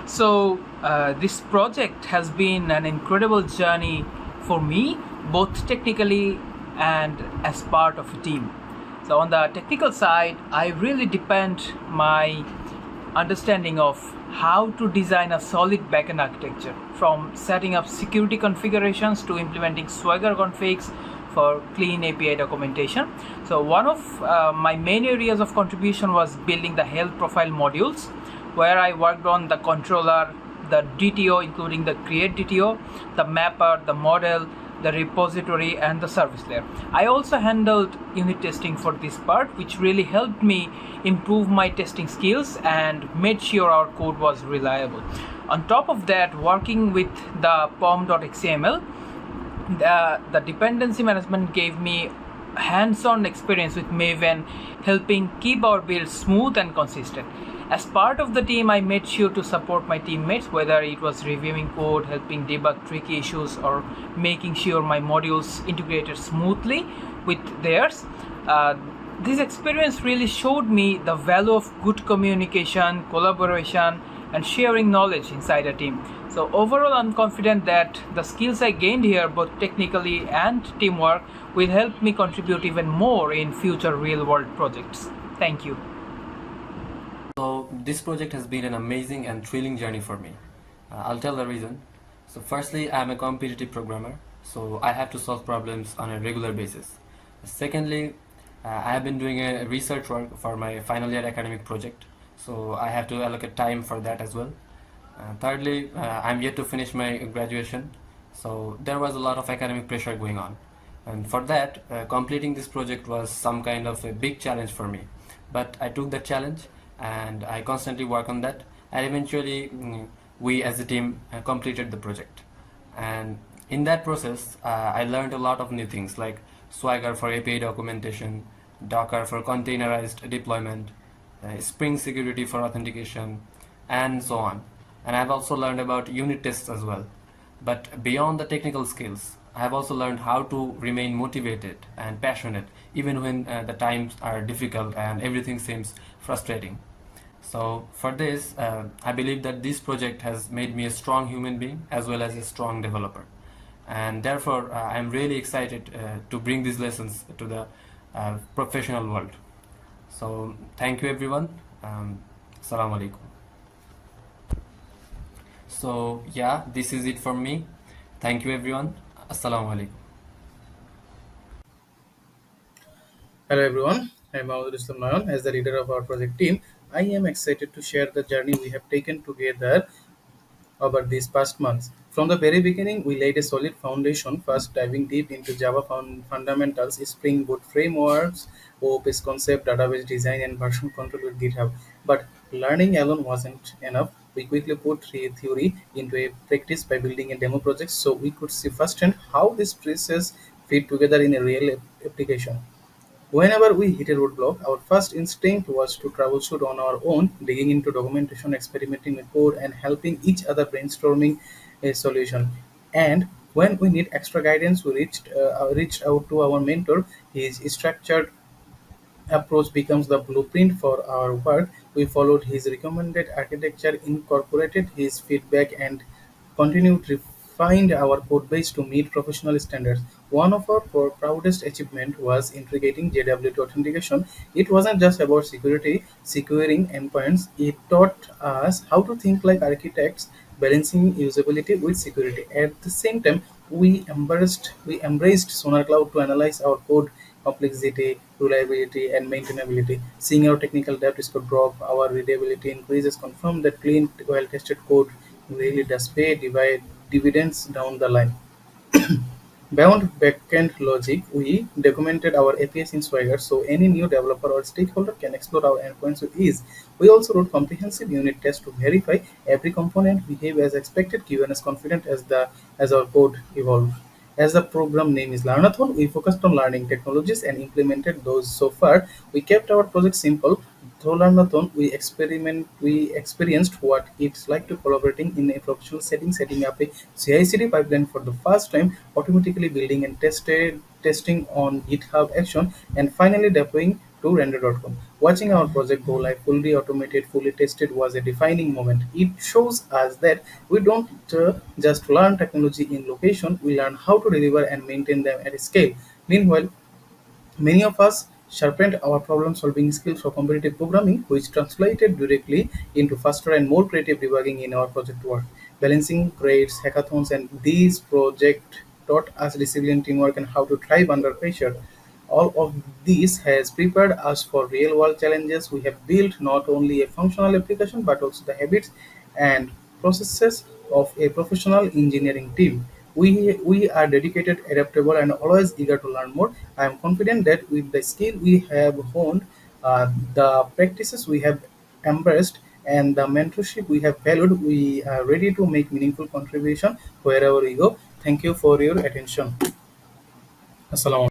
This project has been an incredible journey for me, both technically and as part of a team. So, on the technical side, I really depend my understanding of how to design a solid backend architecture, from setting up security configurations to implementing Swagger configs for clean API documentation. So, one of my main areas of contribution was building the health profile modules, where I worked on the controller, the DTO, including the create DTO, the mapper, the model, the repository, and the service layer. I also handled unit testing for this part, which really helped me improve my testing skills and made sure our code was reliable. On top of that, working with the pom.xml, the dependency management gave me hands-on experience with Maven, helping keep our build smooth and consistent. As part of the team, I made sure to support my teammates, whether it was reviewing code, helping debug tricky issues, or making sure my modules integrated smoothly with theirs. This experience really showed me the value of good communication, collaboration, and sharing knowledge inside a team. So overall, I'm confident that the skills I gained here, both technically and teamwork, will help me contribute even more in future real-world projects. Thank you. So this project has been an amazing and thrilling journey for me. I'll tell the reason. So firstly, I'm a competitive programmer, so I have to solve problems on a regular basis. Secondly, I have been doing a research work for my final year academic project, so I have to allocate time for that as well. Thirdly, I'm yet to finish my graduation, so there was a lot of academic pressure going on. And for that, completing this project was some kind of a big challenge for me. But I took that challenge and I constantly work on that, and eventually we as a team completed the project. And in that process, I learned a lot of new things like Swagger for API documentation, Docker for containerized deployment, Spring security for authentication, and so on. And I've also learned about unit tests as well. But beyond the technical skills, I have also learned how to remain motivated and passionate even when the times are difficult and everything seems frustrating. So for this, I believe that this project has made me a strong human being as well as a strong developer. And therefore, I'm really excited to bring these lessons to the professional world. So thank you everyone. Assalamu alaikum. So yeah, this is it from me. Thank you everyone. Assalamu alaikum. Hello everyone, I am Mahmoud Islam Nayan. As the leader of our project team, I am excited to share the journey we have taken together over these past months. From the very beginning, we laid a solid foundation, first diving deep into Java fundamentals, Spring Boot frameworks, OOP's concept, database design, and version control with GitHub. But learning alone wasn't enough. We quickly put theory into a practice by building a demo project so we could see firsthand how these pieces fit together in a real application. Whenever we hit a roadblock, our first instinct was to troubleshoot on our own, digging into documentation, experimenting with code, and helping each other brainstorming a solution. And when we need extra guidance, we reached out to our mentor. His structured approach becomes the blueprint for our work. We followed his recommended architecture, incorporated his feedback, and continued to refine our code base to meet professional standards. One of our proudest achievements was integrating JWT authentication. It wasn't just about securing endpoints. It taught us how to think like architects, balancing usability with security. At the same time, we embraced Sonar Cloud to analyze our code complexity, reliability, and maintainability. Seeing our technical debt score drop, our readability increases confirm that clean, well-tested code really does pay dividends down the line. Beyond backend logic, we documented our APIs in Swagger so any new developer or stakeholder can explore our endpoints with ease. We also wrote comprehensive unit tests to verify every component behaves as expected, keeping us confident as our code evolved. As the program name is Learnathon, we focused on learning technologies and implemented those. So far, we kept our project simple. Through Learnathon, we experienced what it's like to collaborating in a professional setting, setting up a CI/CD pipeline for the first time, automatically building and testing on GitHub Action, and finally deploying to render.com. Watching our project go live fully automated, fully tested was a defining moment. It shows us that we don't just learn technology in location, we learn how to deliver and maintain them at scale. Meanwhile, many of us sharpened our problem-solving skills for competitive programming, which translated directly into faster and more creative debugging in our project work. Balancing grades, hackathons, and these projects taught us discipline, teamwork, and how to thrive under pressure. All of this has prepared us for real-world challenges. We have built not only a functional application but also the habits and processes of a professional engineering team. We are dedicated, adaptable, and always eager to learn more. I am confident that with the skill we have honed, the practices we have embraced, and the mentorship we have valued, we are ready to make meaningful contribution wherever we go. Thank you for your attention. Assalamu